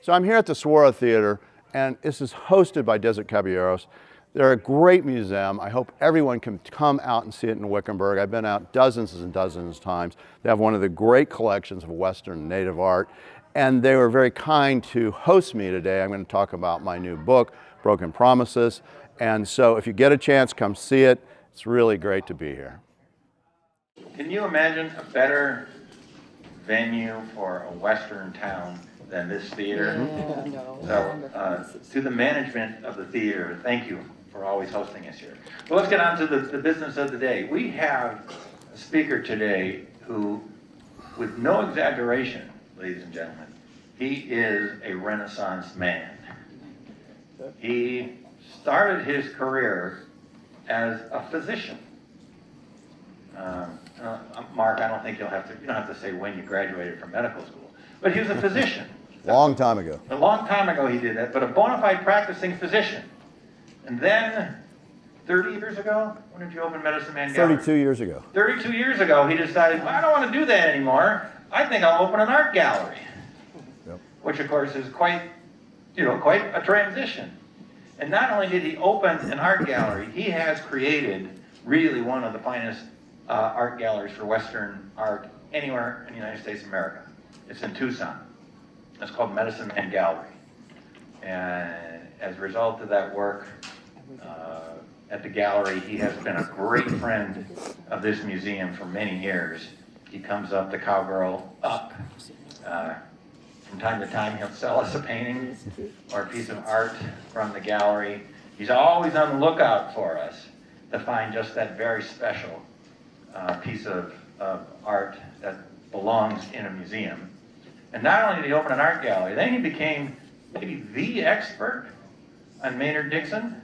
So I'm here at the Saguaro Theater, and this is hosted by Desert Caballeros. They're a great museum. I hope everyone can come out and see it in Wickenburg. I've been out dozens and dozens of times. They have one of the great collections of Western native art, and they were very kind to host me today. I'm going to talk about my new book, Broken Promises. And so if you get a chance, come see it. It's really great to be here. Can you imagine a better venue for a Western town than this theater? Yeah, no. So, to the management of the theater, thank you for always hosting us here. Well, let's get on to the business of the day. We have a speaker today who, with no exaggeration, ladies and gentlemen, he is a Renaissance man. He started his career as a physician. Mark, I don't think you don't have to say when you graduated from medical school, but he was a physician. Long time ago. A long time ago he did that, but a bona fide practicing physician. And then, 30 years ago, when did you open Medicine Man Gallery? 32 years ago. 32 years ago, he decided, well, I don't want to do that anymore. I think I'll open an art gallery. Yep. Which, of course, is quite a transition. And not only did he open an art gallery, he has created really one of the finest art galleries for Western art anywhere in the United States of America. It's in Tucson. It's called Medicine Man Gallery. And as a result of that work at the gallery, he has been a great friend of this museum for many years. He comes up, the cowgirl up. From time to time, he'll sell us a painting or a piece of art from the gallery. He's always on the lookout for us to find just that very special piece of art that belongs in a museum. And not only did he open an art gallery, then he became maybe the expert on Maynard Dixon.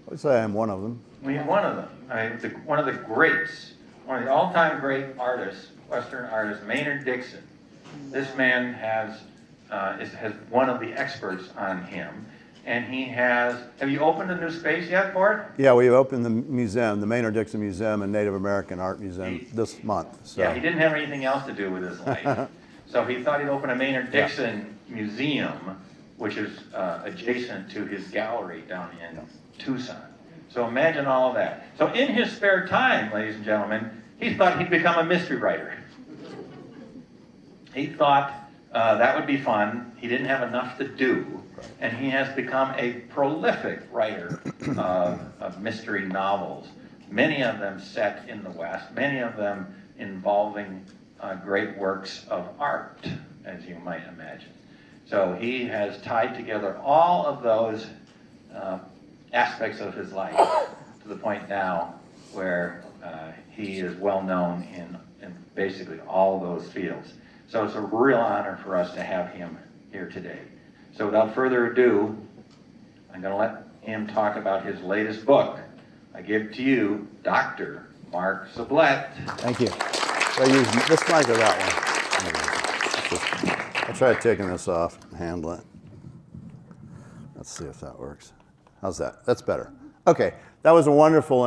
I would say I'm one of them. One of them. I mean, one of the greats, one of the all-time great artists, Western artists, Maynard Dixon. This man has one of the experts on him. And he has, have you opened a new space yet for it? Yeah, we opened the museum, the Maynard Dixon Museum and Native American Art Museum this month. So. Yeah, he didn't have anything else to do with his life. So he thought he'd open a Maynard Dixon museum, which is adjacent to his gallery down in Tucson. So imagine all of that. So in his spare time, ladies and gentlemen, he thought he'd become a mystery writer. He thought that would be fun. He didn't have enough to do. And he has become a prolific writer of mystery novels, many of them set in the West, many of them involving great works of art, as you might imagine. So he has tied together all of those aspects of his life to the point now where he is well known in basically all those fields. So it's a real honor for us to have him here today. So without further ado, I'm going to let him talk about his latest book. I give to you Dr. Mark Sublette. Thank you. So I use this mic or that one? I'll try taking this off and handle it. Let's see if that works. How's that? That's better. Okay, that was a wonderful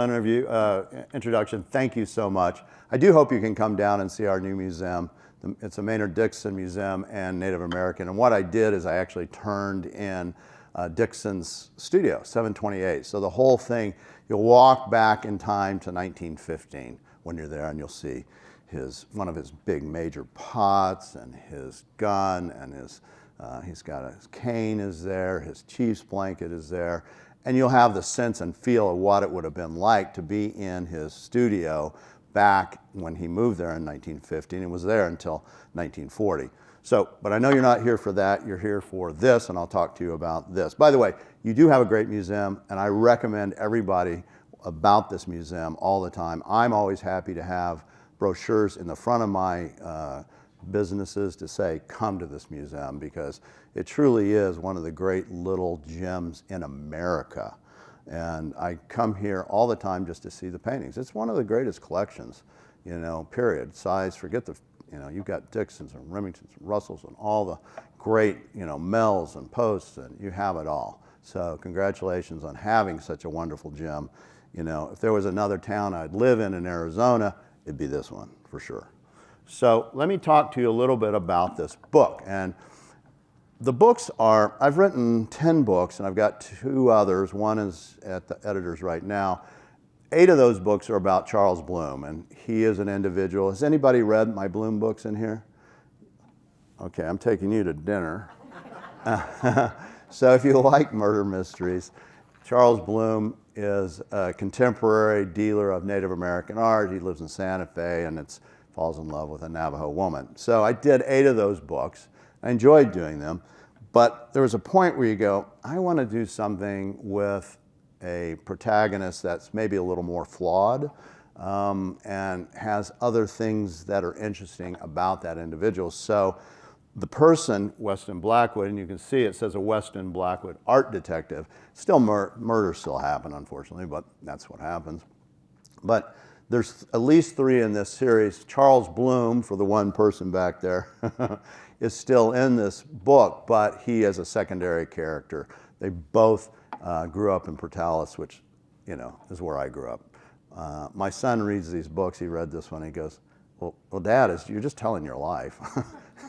introduction. Thank you so much. I do hope you can come down and see our new museum. It's a Maynard Dixon Museum and Native American. And what I did is I actually turned in Dixon's studio, 728. So the whole thing, you'll walk back in time to 1915 when you're there, and you'll see one of his big major pots and his gun and he's got his cane is there, his chief's blanket is there. And you'll have the sense and feel of what it would have been like to be in his studio back when he moved there in 1915 and was there until 1940. So, but I know you're not here for that. You're here for this, and I'll talk to you about this. By the way, you do have a great museum, and I recommend everybody about this museum all the time. I'm always happy to have brochures in the front of my businesses to say, come to this museum, because it truly is one of the great little gems in America. And I come here all the time just to see the paintings. It's one of the greatest collections, period. Size, forget you've got Dixons and Remingtons and Russells and all the great, Mells and Posts, and you have it all. So congratulations on having such a wonderful gem. If there was another town I'd live in Arizona, it'd be this one for sure. So let me talk to you a little bit about this book. And The books are, I've written 10 books and I've got 2 others. One is at the editors right now. 8 of those books are about Charles Bloom, and he is an individual. Has anybody read my Bloom books in here? Okay, I'm taking you to dinner. So if you like murder mysteries, Charles Bloom is a contemporary dealer of Native American art. He lives in Santa Fe and falls in love with a Navajo woman. So I did 8 of those books. I enjoyed doing them, but there was a point where you go, I want to do something with a protagonist that's maybe a little more flawed and has other things that are interesting about that individual. So the person, Westin Blackwood, and you can see it says a Westin Blackwood art detective. Still, murders still happen, unfortunately, but that's what happens. But there's at least 3 in this series. Charles Bloom, for the one person back there, is still in this book, but he is a secondary character. They both grew up in Portales, which, you know, is where I grew up. My son reads these books. He read this one. He goes, well, Dad, you're just telling your life.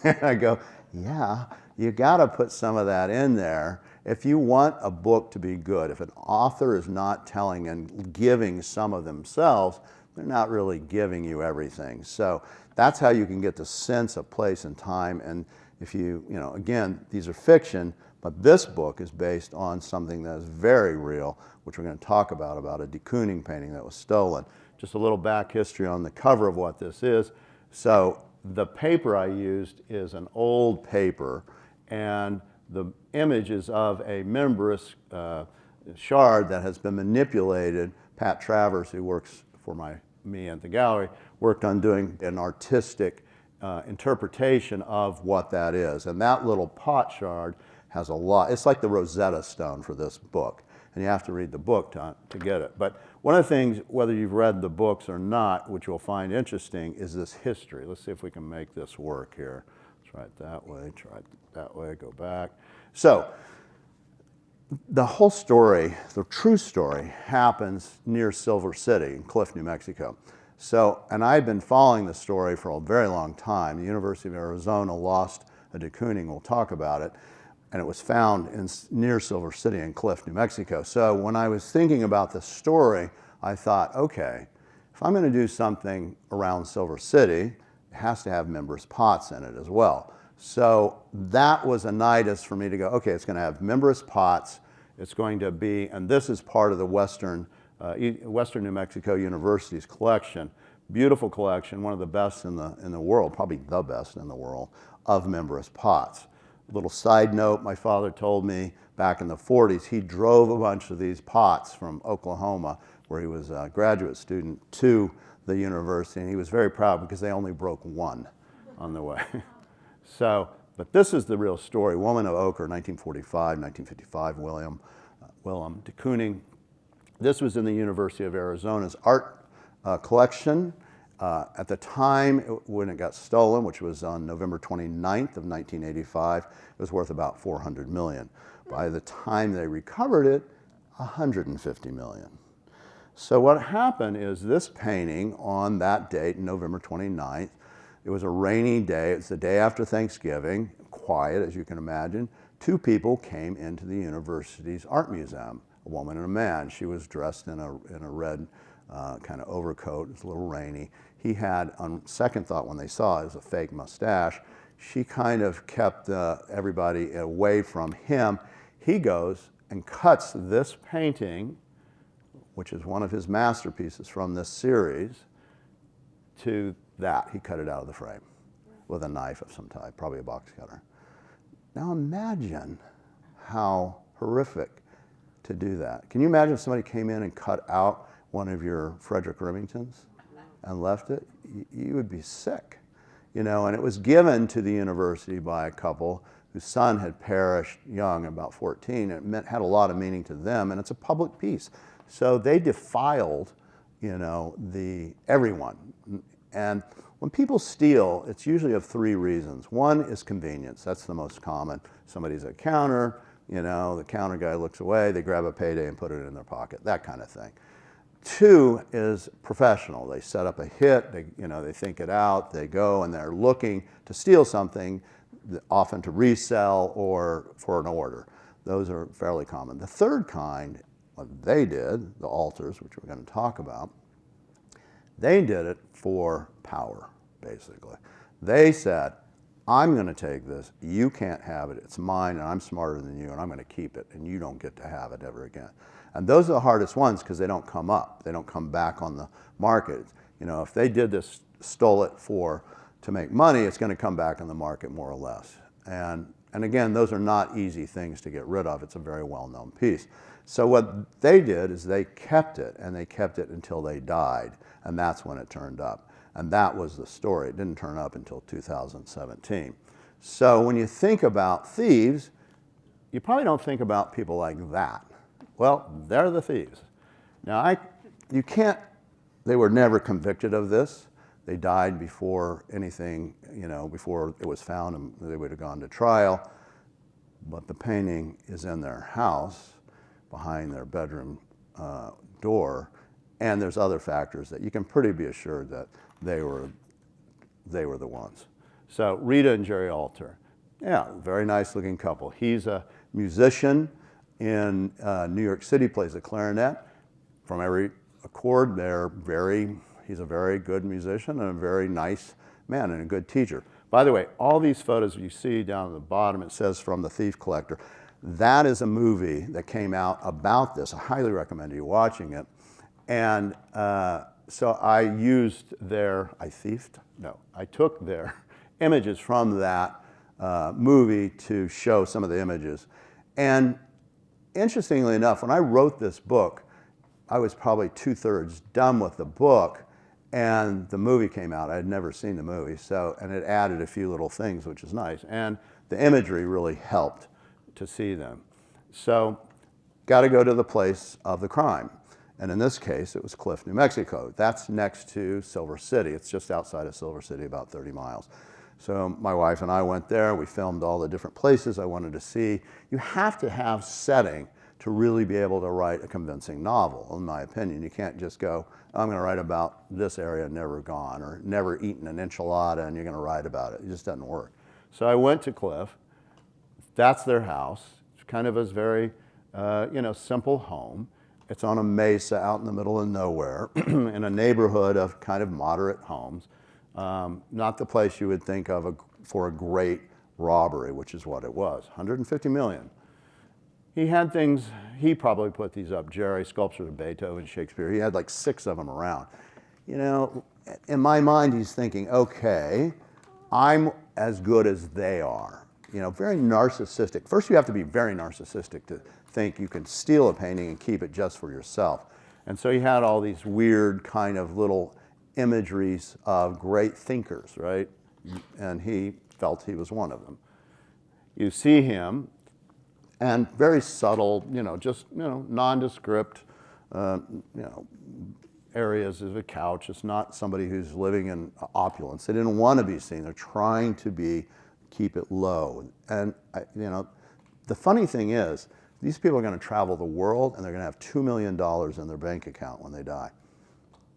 And I go, yeah, you got to put some of that in there. If you want a book to be good, if an author is not telling and giving some of themselves, they're not really giving you everything. So that's how you can get the sense of place and time. And if you know, again, these are fiction, but this book is based on something that is very real, which we're going to talk about a de Kooning painting that was stolen. Just a little back history on the cover of what this is. So the paper I used is an old paper, and the image is of a membranous shard that has been manipulated. Pat Travers, who works for me at the gallery, worked on doing an artistic interpretation of what that is. And that little pot shard has a lot. It's like the Rosetta Stone for this book, and you have to read the book to get it. But one of the things, whether you've read the books or not, which you'll find interesting, is this history. Let's see if we can make this work here. Try it that way, try it that way, go back. So the whole story, the true story, happens near Silver City in Cliff, New Mexico. So, and I've been following the story for a very long time. The University of Arizona lost a de Kooning, we'll talk about it, and it was found near Silver City in Cliff, New Mexico. So when I was thinking about the story, I thought, okay, if I'm going to do something around Silver City, it has to have membranous pots in it as well. So that was a nidus for me to go, okay, it's going to have membranous pots. It's going to be, and this is part of the Western New Mexico University's collection. Beautiful collection, one of the best in the world, probably the best in the world, of membranous pots. Little side note, my father told me back in the 40s, he drove a bunch of these pots from Oklahoma, where he was a graduate student, to the university, and he was very proud because they only broke one on the way. So, but this is the real story. Woman-Ochre, 1945, 1955, Willem de Kooning. This was in the University of Arizona's art collection. At the time when it got stolen, which was on November 29th of 1985, it was worth about $400 million. By the time they recovered it, $150 million. So what happened is this painting on that date, November 29th, it was a rainy day. It's the day after Thanksgiving, quiet as you can imagine. 2 people came into the university's art museum, a woman and a man. She was dressed in a red kind of overcoat. It was a little rainy. He had, on second thought when they saw it, was a fake mustache. She kind of kept everybody away from him. He goes and cuts this painting, which is one of his masterpieces from this series, to that. He cut it out of the frame with a knife of some type, probably a box cutter. Now imagine how horrific to do that. Can you imagine if somebody came in and cut out one of your Frederick Remingtons and left it? You would be sick, you know. And it was given to the university by a couple whose son had perished young, about 14. It had a lot of meaning to them, and it's a public piece. So they defiled, you know, everyone. And when people steal, it's usually of 3 reasons. One is convenience. That's the most common. Somebody's at a counter, you know, the counter guy looks away, they grab a payday and put it in their pocket, that kind of thing. 2 is professional. They set up a hit, they think it out, they go and they're looking to steal something. often to resell or for an order. Those are fairly common. The third kind, what they did, the altars, which we're going to talk about, they did it for power, basically. They said, I'm going to take this, you can't have it, it's mine, and I'm smarter than you, and I'm going to keep it, and you don't get to have it ever again. And those are the hardest ones because they don't come up. They don't come back on the market. You know, if they did this, stole it to make money, it's going to come back on the market more or less. And again, those are not easy things to get rid of. It's a very well-known piece. So what they did is they kept it, and they kept it until they died, and that's when it turned up. And that was the story. It didn't turn up until 2017. So when you think about thieves, you probably don't think about people like that. Well, they're the thieves. Now, you can't, they were never convicted of this. They died before anything, you know, before it was found, and they would have gone to trial. But the painting is in their house, behind their bedroom door, and there's other factors that you can pretty be assured that they were the ones. So Rita and Jerry Alter, yeah, very nice looking couple. He's a musician in New York City, plays the clarinet. From every accord, he's a very good musician and a very nice man and a good teacher. By the way, all these photos you see down at the bottom, it says From the Thief Collector. That is a movie that came out about this. I highly recommend you watching it. And so I took their images from that movie to show some of the images. And interestingly enough, when I wrote this book, I was probably 2/3 done with the book, and the movie came out. I had never seen the movie, and it added a few little things, which is nice. And the imagery really helped to see them. So, got to go to the place of the crime. And in this case, it was Cliff, New Mexico. That's next to Silver City. It's just outside of Silver City, about 30 miles. So my wife and I went there. We filmed all the different places I wanted to see. You have to have setting to really be able to write a convincing novel, in my opinion. You can't just go, I'm going to write about this area never gone, or never eaten an enchilada, and you're going to write about it. It just doesn't work. So I went to Cliff. That's their house. It's kind of a very, simple home. It's on a mesa out in the middle of nowhere in a neighborhood of kind of moderate homes. Not the place you would think of for a great robbery, which is what it was. 150 million. He had things, he probably put these up, Jerry, sculptures of Beethoven, Shakespeare. He had like 6 of them around. You know, in my mind, he's thinking, okay, I'm as good as they are. You know, very narcissistic. First, you have to be very narcissistic to think you can steal a painting and keep it just for yourself. And so he had all these weird kind of little imageries of great thinkers, right? And he felt he was one of them. You see him, and very subtle, nondescript, areas of a couch. It's not somebody who's living in opulence. They didn't want to be seen. They're trying to keep it low. And, the funny thing is, these people are going to travel the world, and they're going to have $2 million in their bank account when they die.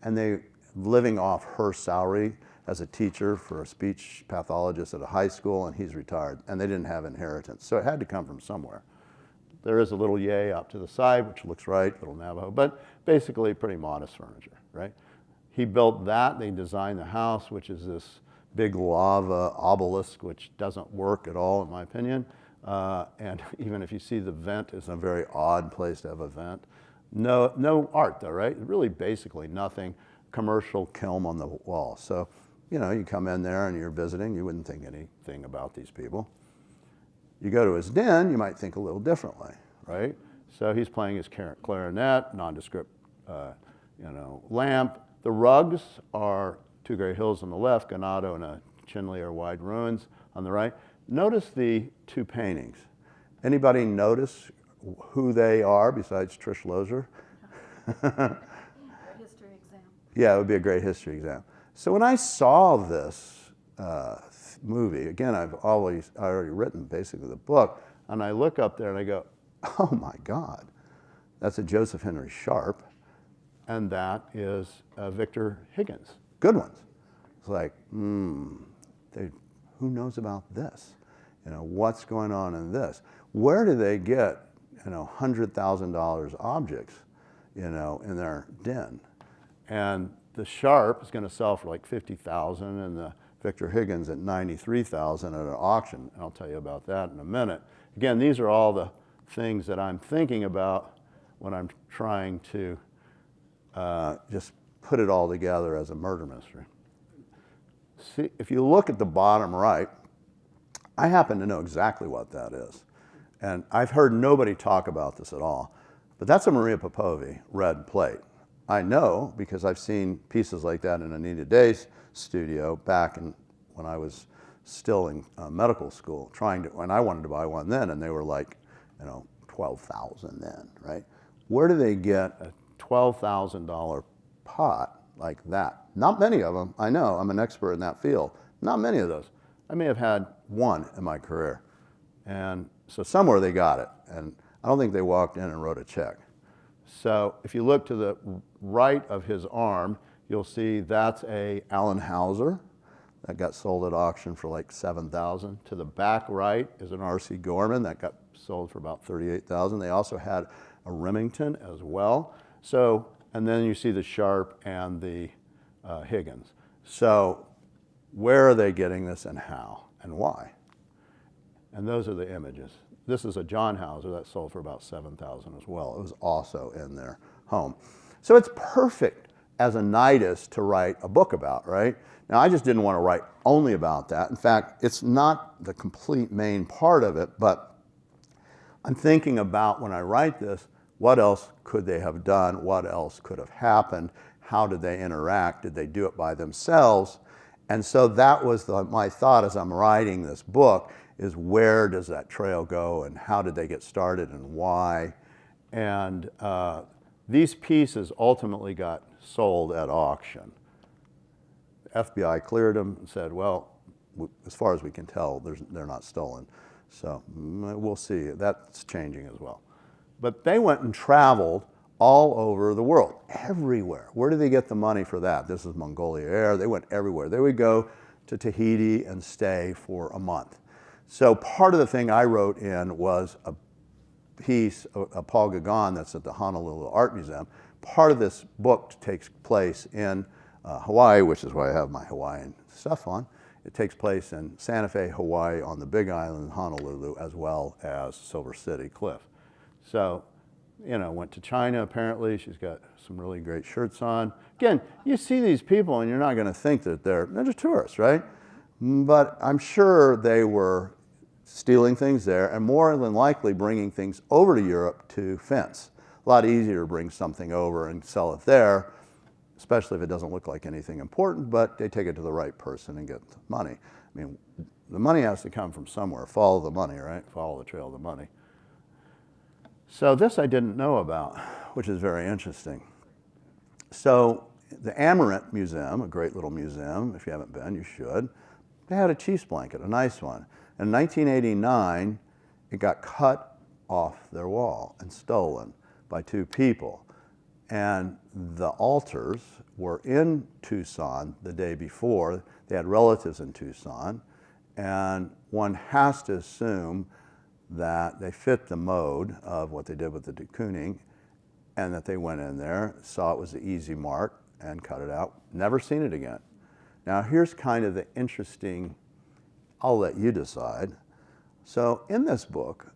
And they're living off her salary as a teacher for a speech pathologist at a high school, and he's retired. And they didn't have inheritance. So it had to come from somewhere. There is a little yay up to the side, which looks right, little Navajo, but basically pretty modest furniture, right? He built that. They designed the house, which is this big lava obelisk, which doesn't work at all, in my opinion. And even if you see the vent, it's a very odd place to have a vent. No art, though, right? Really, basically nothing. Commercial kiln on the wall. So, you come in there and you're visiting, you wouldn't think anything about these people. You go to his den, you might think a little differently, right? So he's playing his clarinet, nondescript, lamp. The rugs are Two Great Hills on the left, Ganado and a Chinle or Wide Ruins on the right. Notice the 2 paintings. Anybody notice who they are besides Trish Lozier? History exam. Yeah, it would be a great history exam. So when I saw this movie, again, I've already written basically the book, and I look up there and I go, oh my God, that's a Joseph Henry Sharp, and that is Victor Higgins. Good ones. It's like, who knows about this? what's going on in this? Where do they get, $100,000 objects, in their den? And the Sharp is going to sell for like $50,000, and the Victor Higgins at $93,000 at an auction. And I'll tell you about that in a minute. Again, these are all the things that I'm thinking about when I'm trying to just put it all together as a murder mystery. See, if you look at the bottom right, I happen to know exactly what that is. And I've heard nobody talk about this at all. But that's a Maria Popovi red plate. I know because I've seen pieces like that in Anita Day's studio back when I was still in medical school, and I wanted to buy one then, and they were like, $12,000 then, right? Where do they get a $12,000 pot like that? Not many of them. I know, I'm an expert in that field. Not many of those. I may have had one in my career. And so somewhere they got it. And I don't think they walked in and wrote a check. So if you look to the right of his arm, you'll see that's a Allen Hauser that got sold at auction for like $7,000. To the back right is an R.C. Gorman that got sold for about $38,000. They also had a Remington as well. So, and then you see the Sharp and the Higgins. So where are they getting this and how and why? And those are the images. This is a John Hauser that sold for about $7,000 as well. It was also in their home. So it's perfect as a nidus to write a book about, right? Now, I just didn't want to write only about that. In fact, it's not the complete main part of it, but I'm thinking about when I write this, what else could they have done? What else could have happened? How did they interact? Did they do it by themselves? And so that was my thought as I'm writing this book, is where does that trail go and how did they get started and why? And these pieces ultimately got sold at auction. The FBI cleared them and said, well, as far as we can tell, they're not stolen. So we'll see. That's changing as well. But they went and traveled all over the world, everywhere. Where do they get the money for that? This is Mongolia Air. They went everywhere. They would go to Tahiti and stay for a month. So part of the thing I wrote in was a piece of Paul Gauguin that's at the Honolulu Art Museum. Part of this book takes place in Hawaii, which is why I have my Hawaiian stuff on. It takes place in Santa Fe, Hawaii, on the Big Island, Honolulu, as well as Silver City Cliff. So, went to China apparently. She's got some really great shirts on. Again, you see these people and you're not going to think that they're just tourists, right? But I'm sure they were stealing things there and more than likely bringing things over to Europe to fence. A lot easier to bring something over and sell it there, especially if it doesn't look like anything important, but they take it to the right person and get the money. I mean, the money has to come from somewhere. Follow the money, right? Follow the trail of the money. So this I didn't know about, which is very interesting. So the Amarant Museum, a great little museum, if you haven't been, you should, they had a chief's blanket, a nice one. In 1989, it got cut off their wall and stolen by two people. And the altars were in Tucson the day before. They had relatives in Tucson. And one has to assume that they fit the mode of what they did with the de Kooning, and that they went in there, saw it was the easy mark, and cut it out. Never seen it again. Now here's kind of the interesting, I'll let you decide. So in this book,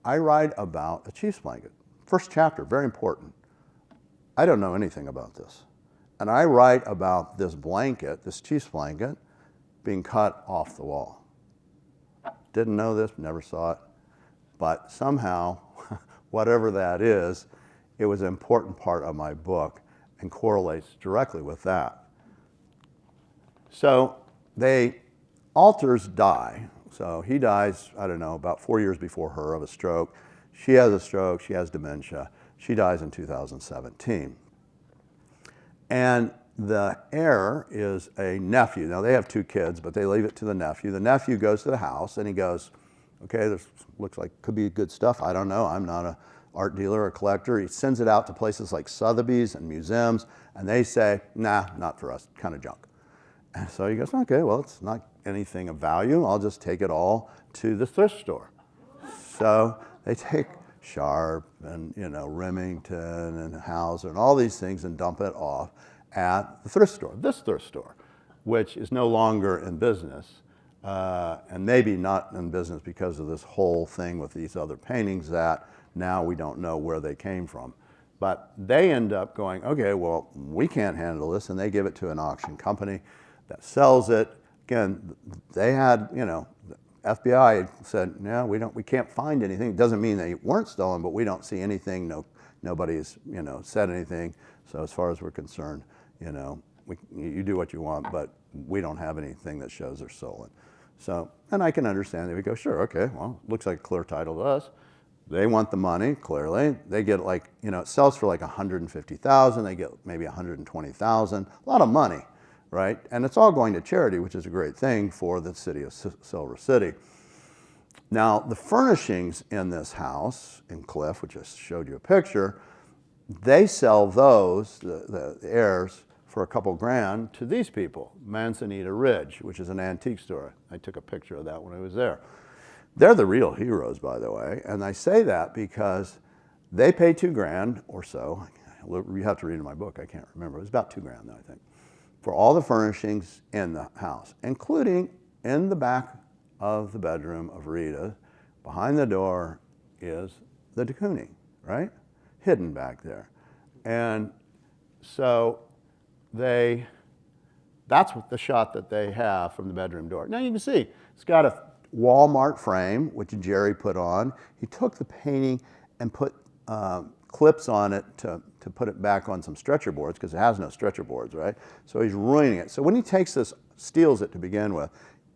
I write about a chief's blanket. First chapter, very important. I don't know anything about this. And I write about this blanket, this chief's blanket, being cut off the wall. Didn't know this, never saw it, but somehow, whatever that is, it was an important part of my book and correlates directly with that. So altars die. So he dies, I don't know, about 4 years before her of a stroke. She has a stroke, she has dementia. She dies in 2017. And the heir is a nephew. Now they have two kids, but they leave it to the nephew. The nephew goes to the house and he goes, okay, this looks like could be good stuff. I don't know. I'm not an art dealer or collector. He sends it out to places like Sotheby's and museums, and they say, nah, not for us, kind of junk. And so he goes, okay, well, it's not anything of value. I'll just take it all to the thrift store. So they take Sharp and, Remington and Hauser and all these things and dump it off at the thrift store, this thrift store, which is no longer in business, and maybe not in business because of this whole thing with these other paintings that now we don't know where they came from. But they end up going, okay, well, we can't handle this, and they give it to an auction company that sells it. Again, they had, the FBI said, no, we can't find anything. It doesn't mean they weren't stolen, but we don't see anything. Nobody's, said anything. So as far as we're concerned, you do what you want, but we don't have anything that shows they're stolen. So, and I can understand that. We go, sure, okay, well, looks like a clear title to us. They want the money, clearly. They get it sells for like $150,000. They get maybe $120,000. A lot of money, right? And it's all going to charity, which is a great thing for the city of Silver City. Now, the furnishings in this house in Cliff, which I showed you a picture, they sell those, the heirs, for a couple grand to these people, Manzanita Ridge, which is an antique store. I took a picture of that when I was there. They're the real heroes, by the way, and I say that because they pay $2,000 or so. You have to read in my book, I can't remember. It was about $2,000, I think, for all the furnishings in the house, including in the back of the bedroom of Rita. Behind the door is the de Kooning, right? Hidden back there. And so that's what the shot that they have from the bedroom door. Now you can see, it's got a Walmart frame, which Jerry put on. He took the painting and put clips on it to put it back on some stretcher boards, because it has no stretcher boards, right? So he's ruining it. So when he takes this, steals it to begin with,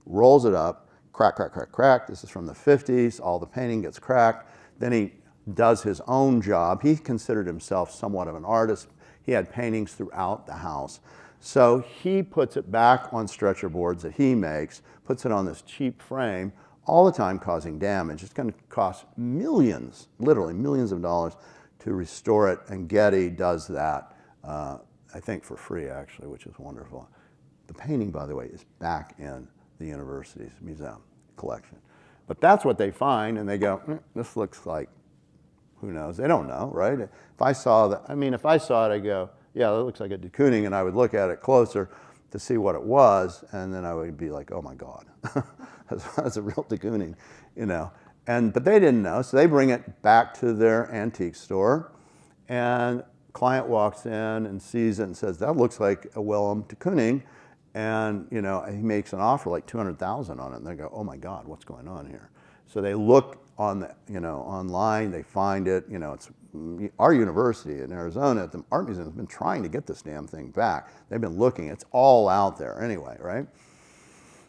rolls it up, crack, crack, crack, crack. This is from the 50s. All the painting gets cracked. Then he does his own job. He considered himself somewhat of an artist. He had paintings throughout the house. So he puts it back on stretcher boards that he makes, puts it on this cheap frame, all the time causing damage. It's going to cost millions, literally millions of dollars to restore it, and Getty does that, I think for free actually, which is wonderful. The painting, by the way, is back in the university's museum collection. But that's what they find, and they go, this looks like, who knows? They don't know, right? If I saw that, if I saw it, I'd go, yeah, that looks like a de Kooning, and I would look at it closer to see what it was, and then I would be like, oh my God, that's a real de Kooning, But they didn't know, so they bring it back to their antique store, and client walks in and sees it and says, that looks like a Willem de Kooning, and he makes an offer like $200,000 on it, and they go, oh my God, what's going on here? So they look on the, online, they find it, it's our university in Arizona, the art museum has been trying to get this damn thing back. They've been looking, it's all out there anyway, right?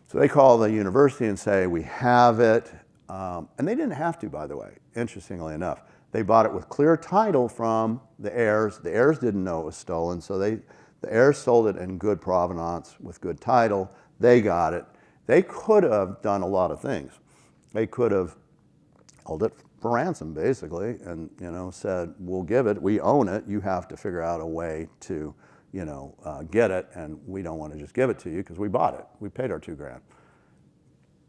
So they call the university and say, we have it. And they didn't have to, by the way, interestingly enough. They bought it with clear title from the heirs. The heirs didn't know it was stolen, so the heirs sold it in good provenance with good title. They got it. They could have done a lot of things. They could have held it for ransom, basically, and said, we'll give it, we own it, you have to figure out a way to get it, and we don't want to just give it to you because we bought it. We paid our $2,000.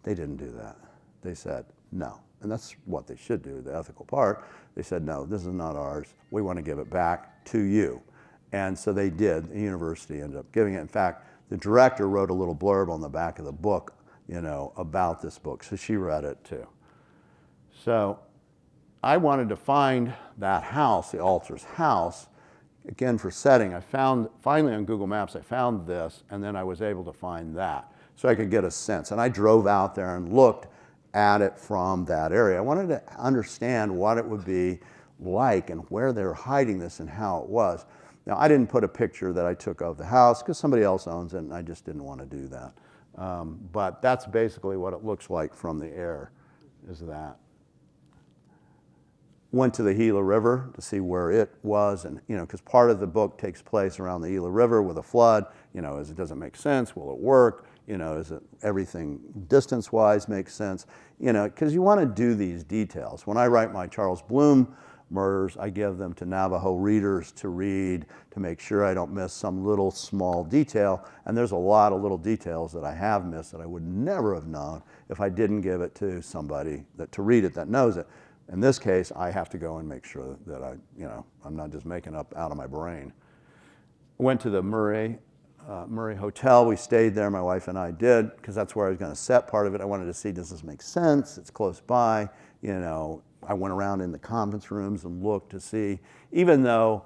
They didn't do that. They said no, and that's what they should do, the ethical part. They said, no, this is not ours. We want to give it back to you. And so they did. The university ended up giving it. In fact, the director wrote a little blurb on the back of the book, about this book, so she read it too. So I wanted to find that house, the Alter's house, again for setting. I found, finally on Google Maps, I found this, and then I was able to find that, so I could get a sense. And I drove out there and looked at it from that area. I wanted to understand what it would be like and where they were hiding this and how it was. Now, I didn't put a picture that I took of the house because somebody else owns it, and I just didn't want to do that. But that's basically what it looks like from the air, is that. Went to the Gila River to see where it was, and because part of the book takes place around the Gila River with a flood. Does it make sense? Will it work? Is it everything distance-wise makes sense? Because you want to do these details. When I write my Charles Bloom murders. I give them to Navajo readers to read to make sure I don't miss some little small detail. And there's a lot of little details that I have missed that I would never have known if I didn't give it to somebody to read it that knows it. In this case, I have to go and make sure that I'm not just making up out of my brain. Went to the Murray Hotel. We stayed there, my wife and I did, because that's where I was going to set part of it. I wanted to see, does this make sense? It's close by. I went around in the conference rooms and looked to see, even though,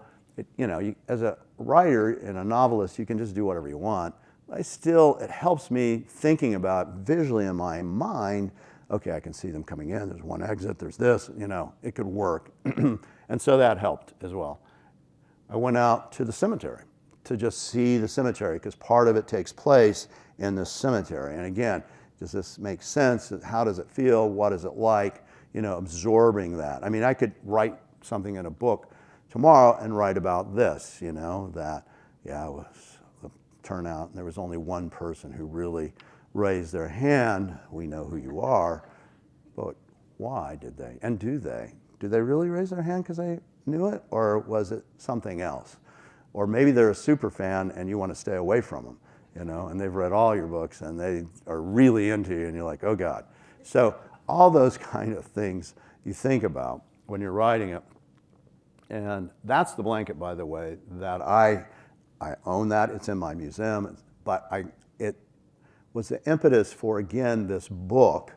as a writer and a novelist, you can just do whatever you want. It helps me thinking about visually in my mind, okay, I can see them coming in. There's one exit, there's this, it could work. And so that helped as well. I went out to the cemetery to just see the cemetery, because part of it takes place in the cemetery. And again, does this make sense? How does it feel? What is it like? Absorbing that. I mean, I could write something in a book tomorrow and write about this, it was the turnout, and there was only one person who really raised their hand. We know who you are, but why did they? And do they? Do they really raise their hand because they knew it, or was it something else? Or maybe they're a super fan and you want to stay away from them, and they've read all your books and they are really into you and you're like, oh God. So all those kind of things you think about when you're writing it. And that's the blanket, by the way, that I own that. It's in my museum, but it was the impetus for, again, this book.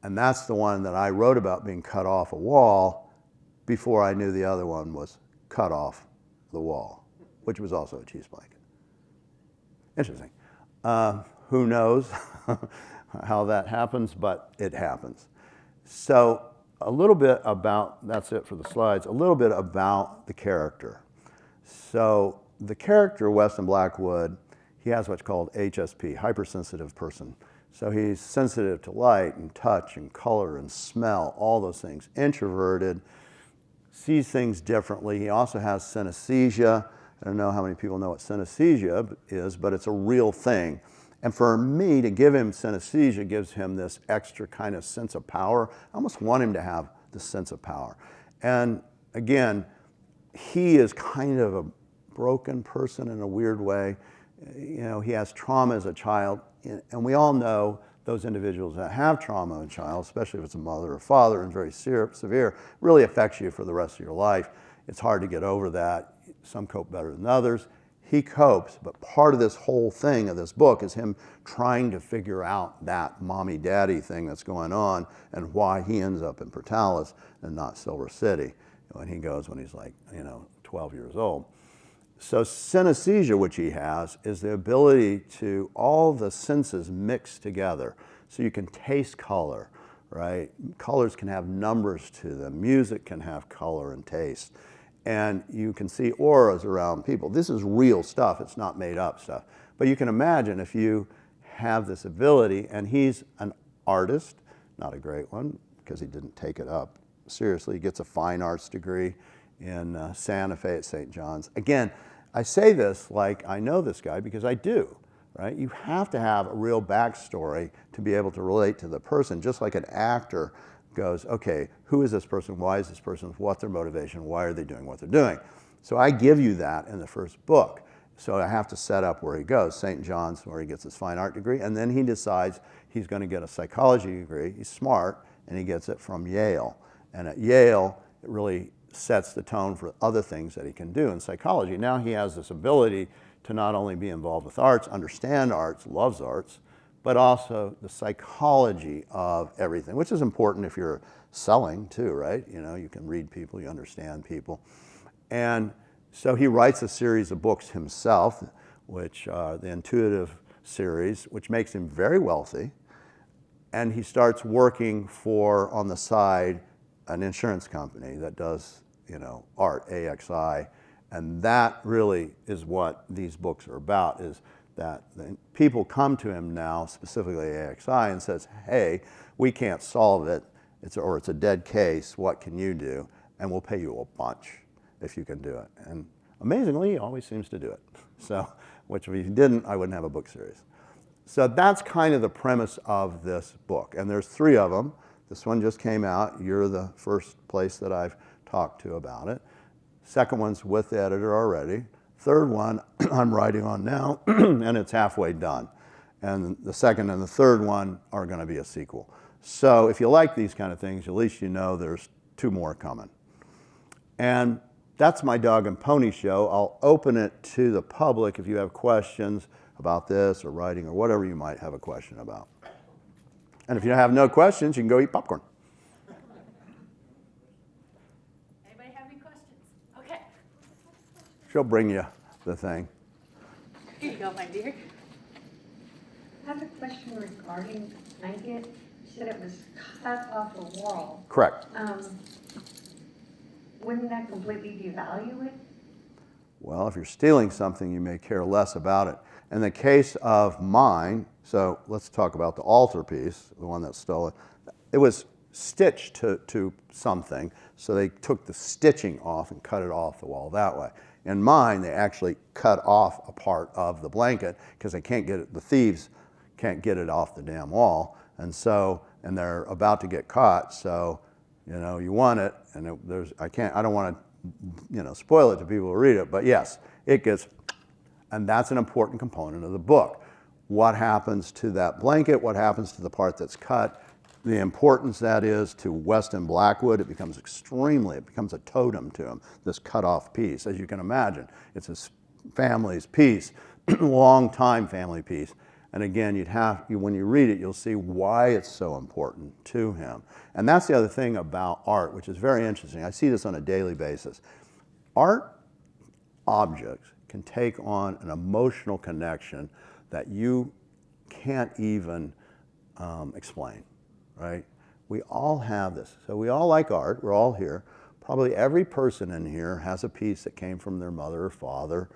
And that's the one that I wrote about being cut off a wall before I knew the other one was cut off the wall, which was also a cheese blanket. Interesting. Who knows how that happens, but it happens. So a little bit about, that's it for the slides, a little bit about the character. So the character, Westin Blackwood, he has what's called HSP, hypersensitive person. So he's sensitive to light and touch and color and smell, all those things. Introverted, sees things differently. He also has synesthesia. I don't know how many people know what synesthesia is, but it's a real thing. And for me to give him synesthesia gives him this extra kind of sense of power. I almost want him to have this sense of power. And again, he is kind of a broken person in a weird way. He has trauma as a child. And we all know those individuals that have trauma as a child, especially if it's a mother or father and very severe, really affects you for the rest of your life. It's hard to get over that. Some cope better than others. He copes, but part of this whole thing of this book is him trying to figure out that mommy-daddy thing that's going on and why he ends up in Portales and not Silver City when he goes when he's like, 12 years old. So synesthesia, which he has, is the ability to all the senses mix together. So you can taste color, right? Colors can have numbers to them. Music can have color and taste. And you can see auras around people. This is real stuff. It's not made up stuff. But you can imagine if you have this ability, and he's an artist, not a great one, because he didn't take it up seriously. He gets a fine arts degree in Santa Fe at St. John's. Again, I say this like I know this guy because I do, right? You have to have a real backstory to be able to relate to the person, just like an actor goes, okay, who is this person? Why is this person? What's their motivation? Why are they doing what they're doing? So I give you that in the first book. So I have to set up where he goes, St. John's, where he gets his fine art degree, and then he decides he's going to get a psychology degree. He's smart, and he gets it from Yale. And at Yale, it really sets the tone for other things that he can do in psychology. Now he has this ability to not only be involved with arts, understand arts, loves arts, but also the psychology of everything, which is important if you're selling too, right? You can read people, you understand people. And so he writes a series of books himself, which are the Intuitive series, which makes him very wealthy. And he starts working for, on the side, an insurance company that does, art, AXI. And that really is what these books are about, is that people come to him now, specifically AXI, and says, hey, we can't solve it, it's a dead case, what can you do? And we'll pay you a bunch if you can do it. And amazingly, he always seems to do it. So, which if he didn't, I wouldn't have a book series. So that's kind of the premise of this book. And there's 3 of them. This one just came out. You're the first place that I've talk to about it. Second one's with the editor already. Third one I'm writing on now, and it's halfway done. And the second and the third one are going to be a sequel. So if you like these kind of things, at least you know there's 2 more coming. And that's my dog and pony show. I'll open it to the public if you have questions about this or writing or whatever you might have a question about. And if you have no questions, you can go eat popcorn. Anybody have any questions? Okay. She'll bring you the thing. Here you go, my dear. I have a question regarding the blanket. You said it was cut off the wall. Correct. Wouldn't that completely devalue it? Well, if you're stealing something, you may care less about it. In the case of mine, so let's talk about the altarpiece, the one that stole it. It was stitched to something, so they took the stitching off and cut it off the wall that way. In mine, they actually cut off a part of the blanket because they can't get it, the thieves can't get it off the damn wall. And so, and they're about to get caught, so, you know, you want it, and I don't want to, spoil it to people who read it, but yes, it gets, and that's an important component of the book. What happens to that blanket? What happens to the part that's cut? The importance that is to Westin Blackwood, it becomes a totem to him, this cut off piece. As you can imagine, it's his family's piece, long time family piece. And again, when you read it, you'll see why it's so important to him. And that's the other thing about art, which is very interesting. I see this on a daily basis. Art objects can take on an emotional connection that you can't even explain, right? We all have this. So we all like art. We're all here. Probably every person in here has a piece that came from their mother or father.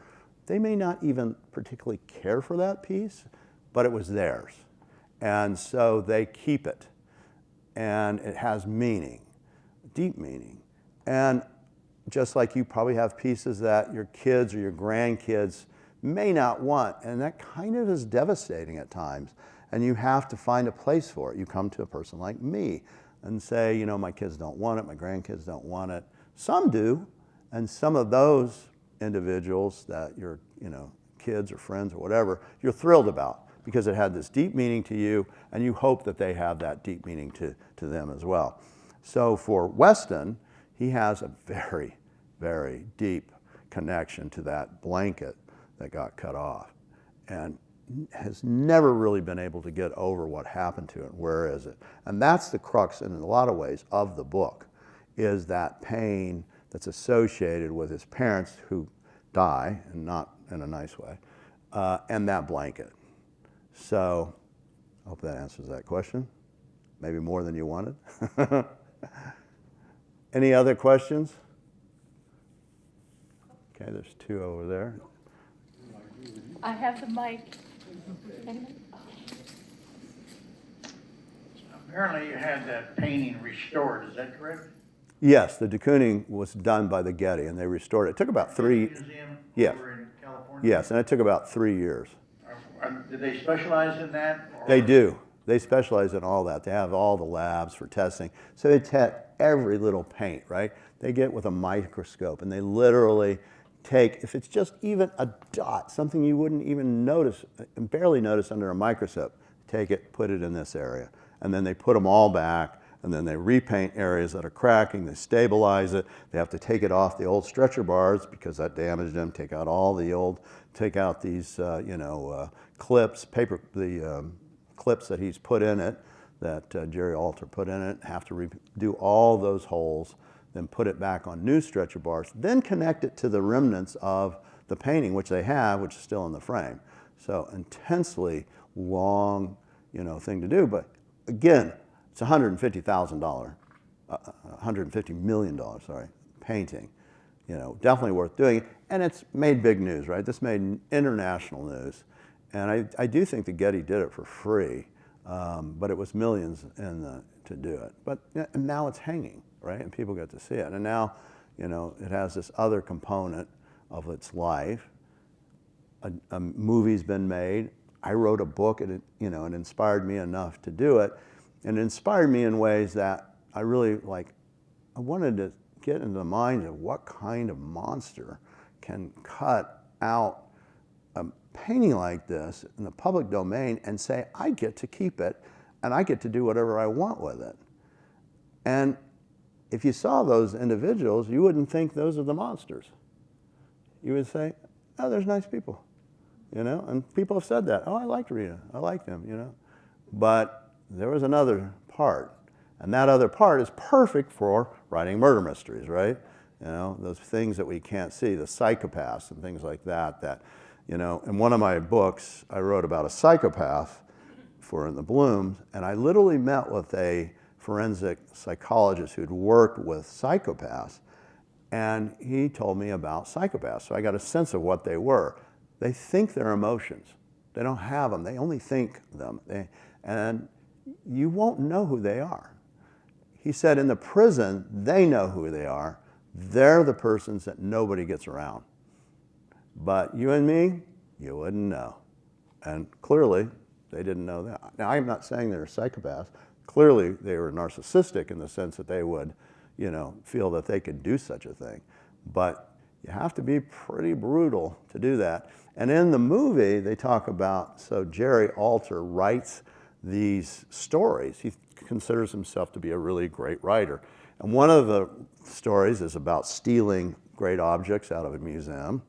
They may not even particularly care for that piece, but it was theirs. And so they keep it. And it has meaning, deep meaning. And just like you probably have pieces that your kids or your grandkids may not want, and that kind of is devastating at times. And you have to find a place for it. You come to a person like me and say, my kids don't want it, my grandkids don't want it. Some do, and some of those individuals that your kids or friends or whatever, you're thrilled about because it had this deep meaning to you, and you hope that they have that deep meaning to them as well. So for Westin, he has a very, very deep connection to that blanket that got cut off, and has never really been able to get over what happened to it. Where is it? And that's the crux, in a lot of ways, of the book, is that pain that's associated with his parents who die, and not in a nice way, and that blanket. So I hope that answers that question. Maybe more than you wanted. Any other questions? Okay, there's 2 over there. I have the mic. Anyone? Apparently you had that painting restored, is that correct? Yes, the de Kooning was done by the Getty, and they restored it. It took about 3. Museum Yes. over in California? Yes, and it took about 3 years. Did they specialize in that? Or? They do. They specialize in all that. They have all the labs for testing. So they test every little paint, right? They get with a microscope, and they literally take, if it's just even a dot, something you wouldn't even notice, barely notice under a microscope, take it, put it in this area. And then they put them all back, and then they repaint areas that are cracking, they stabilize it. They have to take it off the old stretcher bars because that damaged them, take out all the old, take out these, clips, clips that he's put in it, that Jerry Alter put in it, have to redo all those holes, then put it back on new stretcher bars, then connect it to the remnants of the painting, which they have, which is still in the frame. So intensely long, thing to do. But again, it's $150,000, $150 million, painting. Definitely worth doing. And it's made big news, right? This made international news. And I do think the Getty did it for free, but it was millions to do it. But and now it's hanging, right? And people get to see it. And now, it has this other component of its life. A movie's been made. I wrote a book, and it inspired me enough to do it. And it inspired me in ways that I really I wanted to get into the mind of what kind of monster can cut out a painting like this in the public domain and say, I get to keep it and I get to do whatever I want with it. And if you saw those individuals, you wouldn't think those are the monsters. You would say, oh, there's nice people, you know? And people have said that. Oh, I liked Rita. I liked him, you know? But there was another part. And that other part is perfect for writing murder mysteries, right? You know, those things that we can't see, the psychopaths and things like that, you know, in one of my books, I wrote about a psychopath for In the Blooms, and I literally met with a forensic psychologist who'd worked with psychopaths, and he told me about psychopaths. So I got a sense of what they were. They think they're emotions. They don't have them. They only think them. And you won't know who they are. He said in the prison, they know who they are. They're the persons that nobody gets around. But you and me, you wouldn't know. And clearly, they didn't know that. Now, I'm not saying they're psychopaths. Clearly, they were narcissistic in the sense that they would, you know, feel that they could do such a thing. But you have to be pretty brutal to do that. And in the movie, they talk about, so Jerry Alter writes these stories. He considers himself to be a really great writer. And one of the stories is about stealing great objects out of a museum.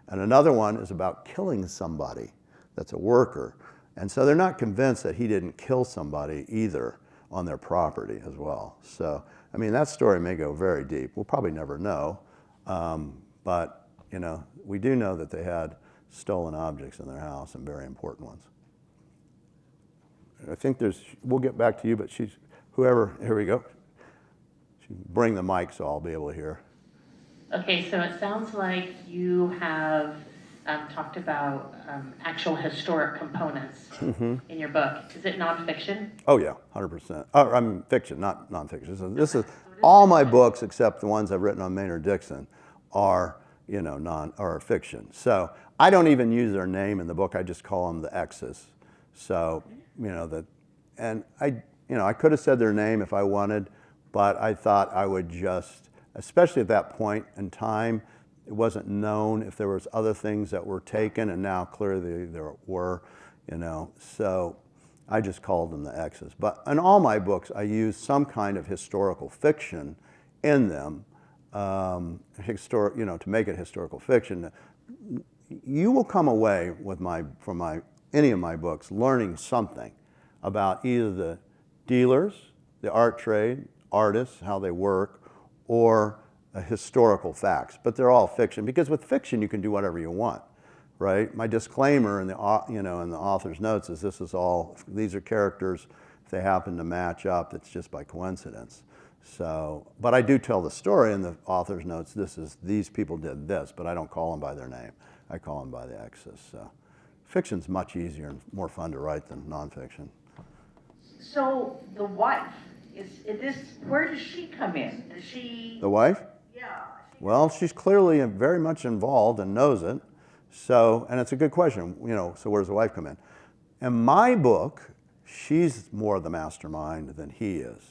And another one is about killing somebody that's a worker. And so they're not convinced that he didn't kill somebody either on their property as well. So, I mean, that story may go very deep. We'll probably never know. But, you know, we do know that they had stolen objects in their house and very important ones. I think we'll get back to you, but here we go. Bring the mic so I'll be able to hear. Okay, so it sounds like you have talked about actual historic components in your book. Is it nonfiction? Oh yeah, 100%. I'm fiction, not nonfiction. So this is all my books except the ones I've written on Maynard Dixon are, you know, are fiction. So I don't even use their name in the book. I just call them the X's. So, you know, I could have said their name if I wanted, but I thought I would just, especially at that point in time, it wasn't known if there was other things that were taken, and now clearly there were, you know, so I just called them the X's. But in all my books, I use some kind of historical fiction in them, to make it historical fiction. You will come away from any of my books learning something about either the dealers, the art trade, artists, how they work, or historical facts. But they're all fiction, because with fiction you can do whatever you want, right? My disclaimer in the author's notes is these are characters. If they happen to match up, it's just by coincidence. So, but I do tell the story in the author's notes. These people did this, but I don't call them by their name. I call them by the X's. So, fiction's much easier and more fun to write than nonfiction. So the wife, where does she come in? Does she? The wife? Yeah. Well, she's clearly very much involved and knows it. So, and it's a good question, you know, so where does the wife come in? In my book, she's more the mastermind than he is.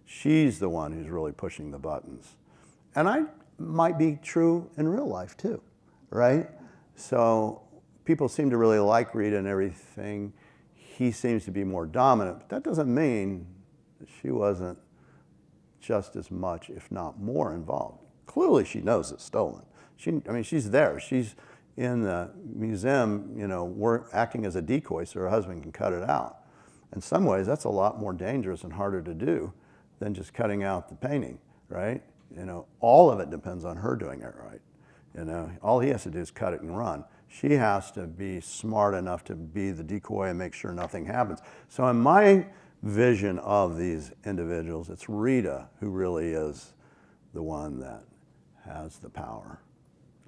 She's the one who's really pushing the buttons. And I might be true in real life too, right? So people seem to really like Rita and everything. He seems to be more dominant, but that doesn't mean that she wasn't just as much, if not more, involved. Clearly she knows it's stolen. She's there. She's in the museum, you know, acting as a decoy so her husband can cut it out. In some ways, that's a lot more dangerous and harder to do than just cutting out the painting, right? You know, all of it depends on her doing it right. You know, all he has to do is cut it and run. She has to be smart enough to be the decoy and make sure nothing happens. So in my vision of these individuals, it's Rita who really is the one that has the power.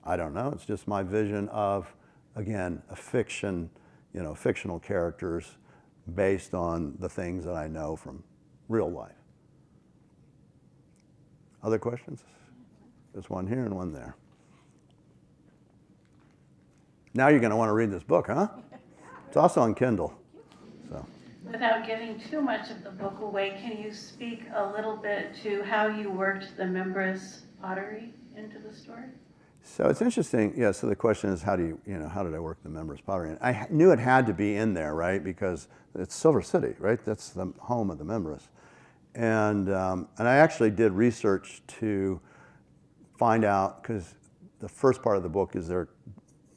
I don't know, it's just my vision of, again, a fiction, you know, fictional characters based on the things that I know from real life. Other questions? There's one here and one there. Now you're going to want to read this book, huh? It's also on Kindle. So. Without giving too much of the book away, can you speak a little bit to how you worked the members pottery into the store? So it's interesting. Yeah. So the question is, how do how did I work the members' pottery? And I knew it had to be in there, right? Because it's Silver City, right? That's the home of the members. And I actually did research to find out, because the first part of the book is their,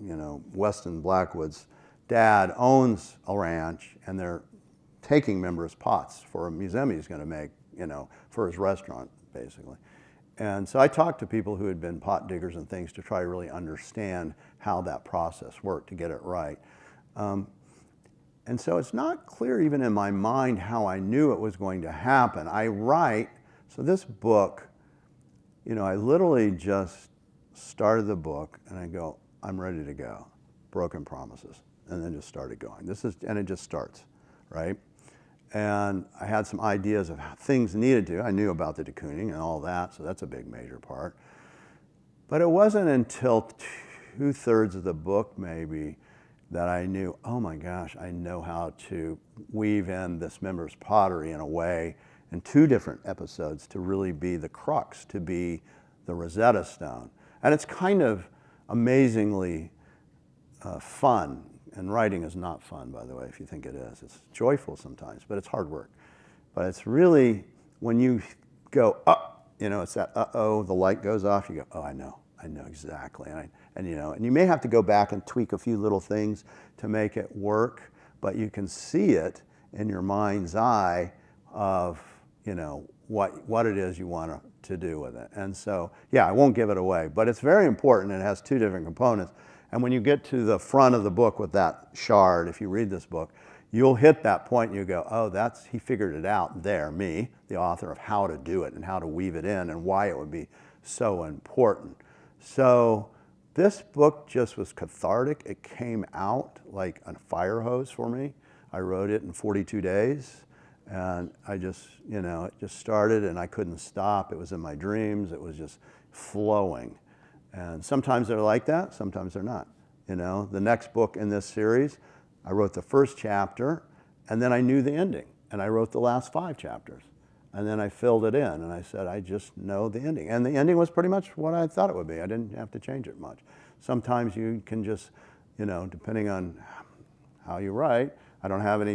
Westin Blackwood's dad owns a ranch, and they're taking members' pots for a museum he's going to make, for his restaurant, basically. And so I talked to people who had been pot diggers and things to try to really understand how that process worked to get it right. And so it's not clear even in my mind how I knew it was going to happen. So this book, I literally just started the book and I go, I'm ready to go. Broken promises. And then just started going. And it just starts, right? And I had some ideas of how things needed to. I knew about the de Kooning and all that, so that's a big major part. But it wasn't until 2/3 of the book maybe that I knew, oh my gosh, I know how to weave in this members' pottery in a way in 2 different episodes to really be the crux, to be the Rosetta Stone. And it's kind of amazingly fun. And writing is not fun, by the way, if you think it is. It's joyful sometimes, but it's hard work. But it's really, when you go, it's that uh-oh, the light goes off, you go, oh, I know exactly. And you may have to go back and tweak a few little things to make it work, but you can see it in your mind's eye of, what it is you want to do with it. And so, yeah, I won't give it away, but it's very important. It has 2 different components. And when you get to the front of the book with that shard, if you read this book, you'll hit that point and you go, oh, he figured it out there, me, the author, of how to do it and how to weave it in and why it would be so important. So this book just was cathartic. It came out like a fire hose for me. I wrote it in 42 days. And I just, it just started and I couldn't stop. It was in my dreams. It was just flowing. And sometimes they're like that, sometimes they're not. The next book in this series, I wrote the first chapter, and then I knew the ending, and I wrote the last 5 chapters. And then I filled it in, and I said, I just know the ending. And the ending was pretty much what I thought it would be. I didn't have to change it much. Sometimes you can just, depending on how you write, I don't have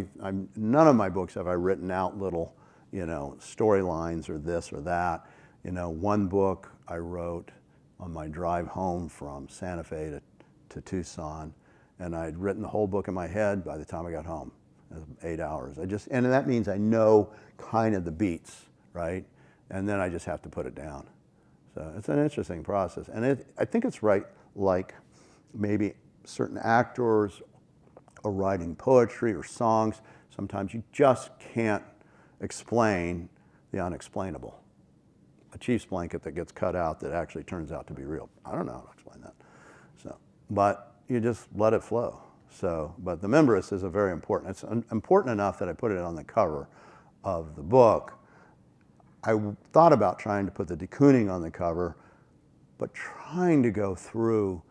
none of my books have I written out little, storylines or this or that. One book I wrote on my drive home from Santa Fe to Tucson, and I'd written the whole book in my head by the time I got home. It was 8 hours. And that means I know kind of the beats, right? And then I just have to put it down. So it's an interesting process. And I think it's right, like maybe certain actors are writing poetry or songs. Sometimes you just can't explain the unexplainable. A chief's blanket that gets cut out that actually turns out to be real. I don't know how to explain that. But you just let it flow. But the membrous is very important. It's important enough that I put it on the cover of the book. I thought about trying to put the de Kooning on the cover, but trying to go through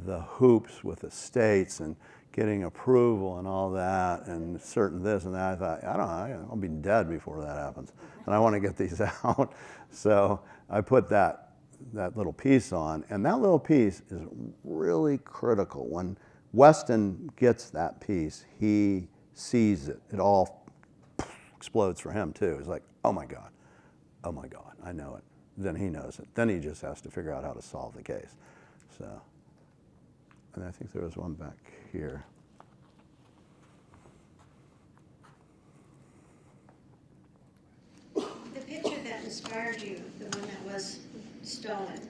the hoops with the states and getting approval and all that and certain this and that, I thought, I don't know, I'll be dead before that happens. And I want to get these out. So I put that little piece on, and that little piece is really critical. When Westin gets that piece, he sees it. It all explodes for him too. It's like, oh my God, I know it. Then he knows it. Then he just has to figure out how to solve the case. So, and I think there was one back here. The picture that inspired you, the one that was stolen.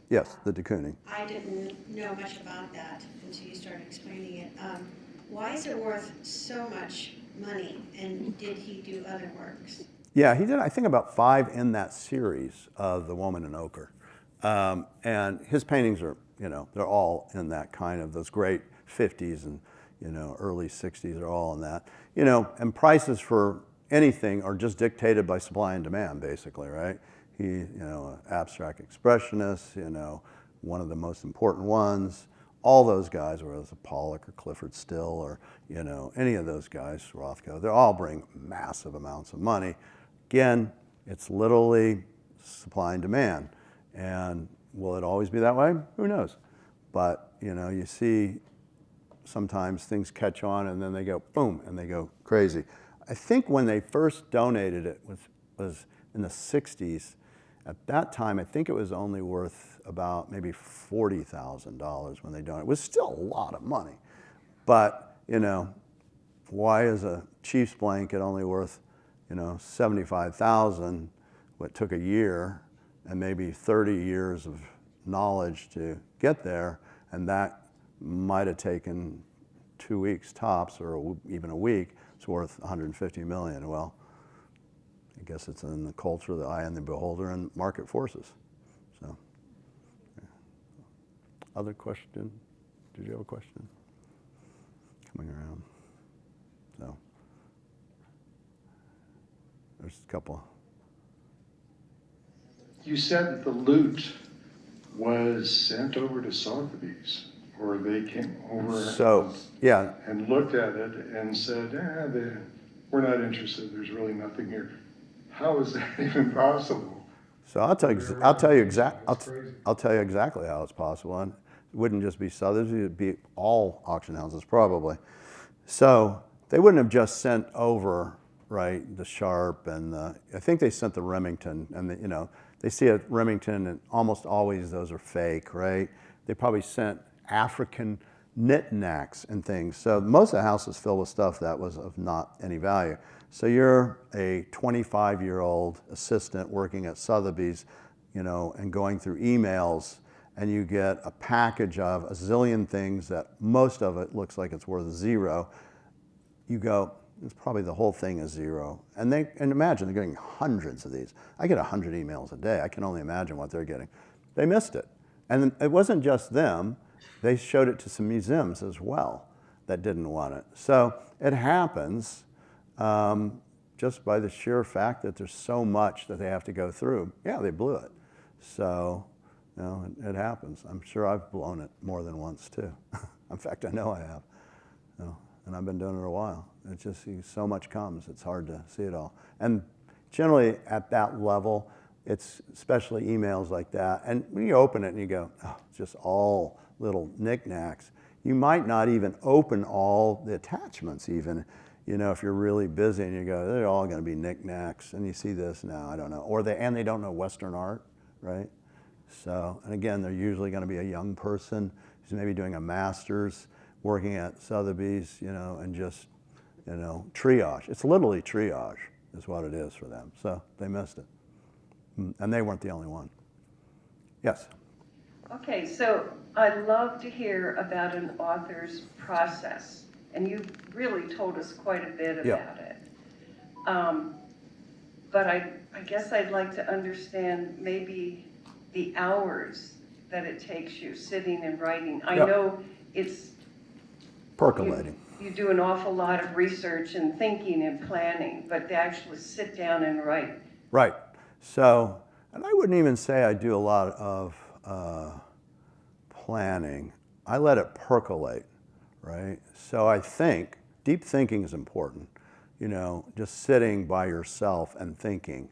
Yes, the de Kooning. I didn't know much about that until you started explaining it. Why is it worth so much money, and did he do other works? Yeah, he did, I think, about 5 in that series of the Woman-Ochre. And his paintings are, they're all in that kind of, those great 50s and, early 60s are all in that. And prices for anything are just dictated by supply and demand, basically, right? He, abstract expressionist, one of the most important ones. All those guys, whether it's Pollock or Clifford Still or, any of those guys, Rothko, they all bring massive amounts of money. Again, it's literally supply and demand. And will it always be that way? Who knows? But, you know, you see sometimes things catch on and then they go boom and they go crazy. I think when they first donated it was in the 60s. At that time, I think it was only worth about maybe $40,000 when they donated. It was still a lot of money. But, you know, why is a Chiefs blanket only worth, you know, $75,000? What took a year and maybe 30 years of knowledge to get there, and that might have taken 2 weeks tops or even a week. It's worth $150 million. Well, I guess it's in the culture, the eye and the beholder, and market forces. So, yeah. Other question? Did you have a question? Coming around. So, there's a couple. You said that the loot was sent over to Sotheby's, or they came over So, yeah. and looked at it and said, we're not interested, there's really nothing here. How is that even possible? So I'll tell you exactly how it's possible. And it wouldn't just be Sotheby's, it'd be all auction houses probably. So they wouldn't have just sent over, right, the Sharp and I think they sent the Remington, and you know, they see a Remington and almost always those are fake, right? They probably sent African knickknacks and things. So most of the house was filled with stuff that was of not any value. So you're a 25-year-old assistant working at Sotheby's, you know, and going through emails, and you get a package of a zillion things that most of it looks like it's worth zero. You go, it's probably the whole thing is zero. And imagine they're getting hundreds of these. I get 100 emails a day. I can only imagine what they're getting. They missed it. And it wasn't just them. They showed it to some museums as well that didn't want it. So it happens just by the sheer fact that there's so much that they have to go through. Yeah, they blew it. So, you know, it happens. I'm sure I've blown it more than once too. In fact, I know I have. You know, and I've been doing it a while. It's just so much comes, it's hard to see it all. And generally at that level, it's especially emails like that. And when you open it and you go, oh, it's just all little knickknacks. You might not even open all the attachments even, you know, if you're really busy and you go, they're all gonna be knickknacks. And you see this now, I don't know. Or they don't know Western art, right? So, and again, they're usually gonna be a young person who's maybe doing a master's, working at Sotheby's, you know, and just, you know, triage. It's literally triage is what it is for them. So they missed it. And they weren't the only one. Yes? Okay, so I'd love to hear about an author's process. And you've really told us quite a bit about it. But I guess I'd like to understand maybe the hours that it takes you sitting and writing. I know it's Percolating. You do an awful lot of research and thinking and planning, but to actually sit down and write. Right. So, and I wouldn't even say I do a lot of planning. I let it percolate, right? So I think, deep thinking is important. You know, just sitting by yourself and thinking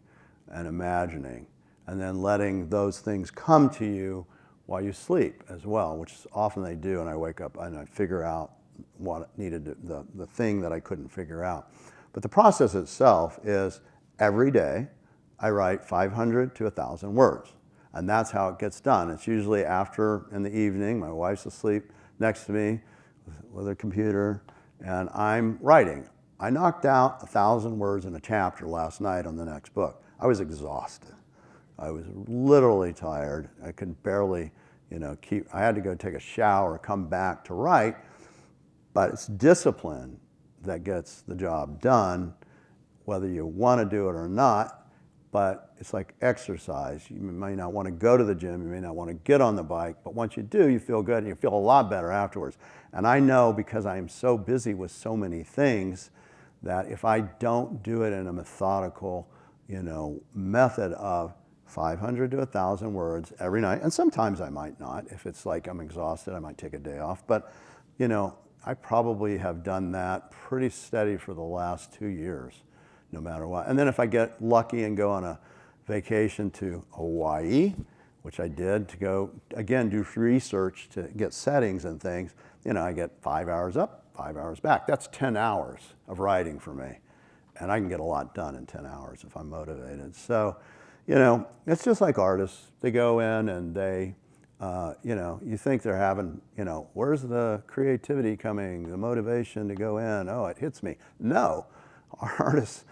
and imagining, and then letting those things come to you while you sleep as well, which often they do, and I wake up and I figure out what needed, the thing that I couldn't figure out. But the process itself is every day I write 500 to 1,000 words, and that's how it gets done. It's usually after in the evening, my wife's asleep next to me with a computer, and I'm writing. I knocked out 1,000 words in a chapter last night on the next book. I was exhausted. I was literally tired. I could barely, you know, I had to go take a shower, come back to write. But it's discipline that gets the job done, whether you want to do it or not. But it's like exercise. You may not want to go to the gym, you may not want to get on the bike, but once you do, you feel good and you feel a lot better afterwards. And I know, because I am so busy with so many things, that if I don't do it in a methodical, you know, method of 500 to 1,000 words every night, and sometimes I might not. If it's like I'm exhausted, I might take a day off. But, you know, I probably have done that pretty steady for the last 2 years, no matter what. And then if I get lucky and go on a vacation to Hawaii, which I did to go, again, do research to get settings and things, I get 5 hours up, 5 hours back. That's 10 hours of writing for me. And I can get a lot done in 10 hours if I'm motivated. So, it's just like artists. They go in and they, you think they're having, where's the creativity coming, the motivation to go in? Oh, it hits me. No, artists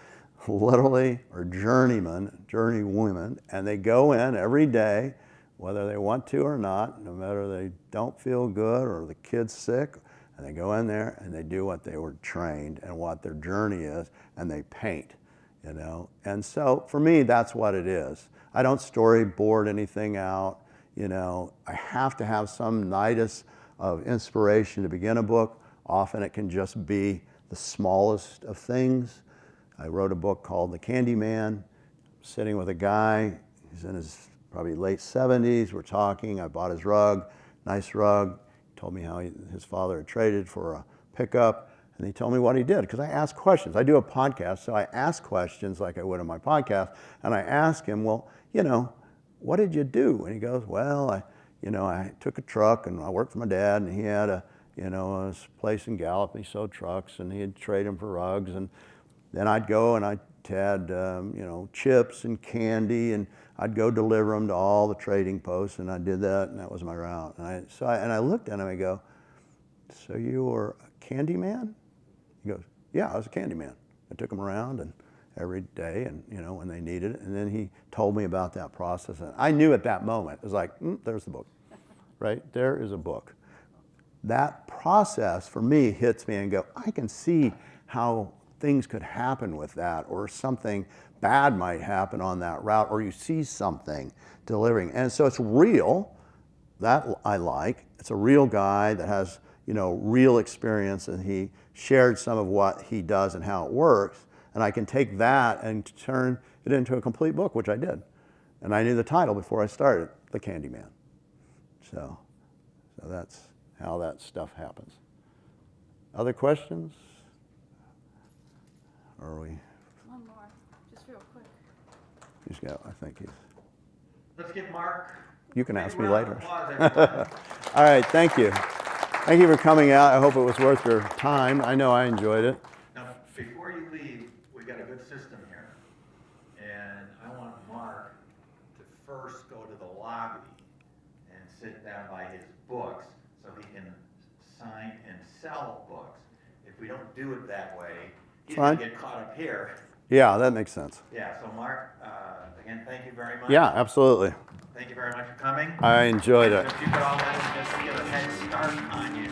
literally are journeywomen, and they go in every day, whether they want to or not, no matter they don't feel good or the kid's sick, and they go in there and they do what they were trained and what their journey is, and they paint, And so for me, that's what it is. I don't storyboard anything out. I have to have some nidus of inspiration to begin a book. Often it can just be the smallest of things. I wrote a book called The Candy Man. Sitting with a guy, he's in his probably late 70s. We're talking. I bought his rug, nice rug. He told me how his father had traded for a pickup, and he told me what he did, because I ask questions. I do a podcast, so I ask questions like I would on my podcast, and I ask him, well, what did you do? And he goes, well, I took a truck and I worked for my dad, and he had a place in Gallup, and he sold trucks, and he'd trade them for rugs. And then I'd go and I had, chips and candy, and I'd go deliver them to all the trading posts, and I did that, and that was my route. And I looked at him and I go, so you were a candy man? He goes, yeah, I was a candy man. I took them around and every day, and when they needed it. And then he told me about that process, and I knew at that moment, it was like, there's the book, right? There is a book. That process for me hits me and go, I can see how things could happen with that, or something bad might happen on that route, or you see something delivering. And so it's real, that I like. It's a real guy that has, real experience, and he shared some of what he does and how it works. And I can take that and turn it into a complete book, which I did. And I knew the title before I started, The Candy Man. So that's how that stuff happens. Other questions? Or are we? One more, just real quick. He's got, I think he's. Let's get Mark. You can ask me Big round later. of applause, everyone. All right, thank you. Thank you for coming out. I hope it was worth your time. I know I enjoyed it. Now, before you leave, we got a good system here. And I want Mark to first go to the lobby and sit down by his books so he can sign and sell books. If we don't do it that way, he's going to get caught up here. Yeah, that makes sense. Yeah, so Mark, again, thank you very much. Yeah, absolutely. Thank you very much for coming. I enjoyed it. If you could all let us just get a head start on you.